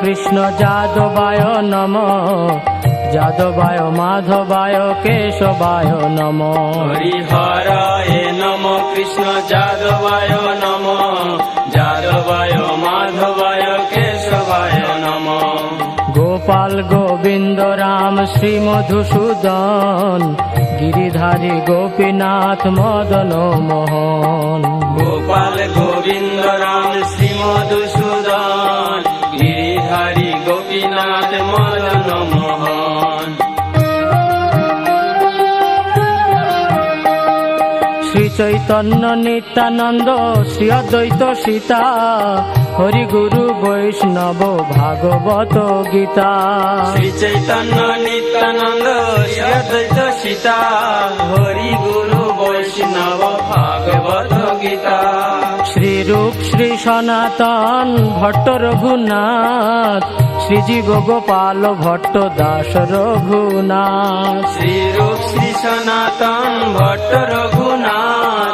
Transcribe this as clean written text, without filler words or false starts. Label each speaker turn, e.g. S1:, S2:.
S1: কৃষ্ণ যাদবায় নমঃ, যাদবায় মাধবায় কেশবায় নমঃ।
S2: হরিহরায় নমঃ কৃষ্ণ যাদবায় নমঃ, যাদবায় মাধবায় কেশবায় নমঃ।
S1: গোপাল গোবিন্দ রাম শ্রী মধুসূদন, গিরিধারী গোপীনাথ মদন মোহন।
S2: গোপাল গোবিন্দ রাম শ্রী মধুসূদন, গিরিধারী গোপীনাথ মদন মোহন।
S1: শ্রী চৈতন্য নিত্যানন্দ শ্রী অদ্বৈত সীতা, হরি গুরু বৈষ্ণব ভাগবত গীতা।
S2: শ্রী চৈতন্য নিত্যানন্দ শ্রী অদ্বৈত সীতা, হরি গুরু বৈষ্ণব ভাগবত গীতা।
S1: শ্রী রূপ শ্রী সনাতন ভট্ট রঘুনাথ, শ্রীজীব গোপাল ভট্ট দাস রঘুনাথ।
S2: শ্রী রূপ শ্রী সনাতন ভট্ট রঘুনাথ,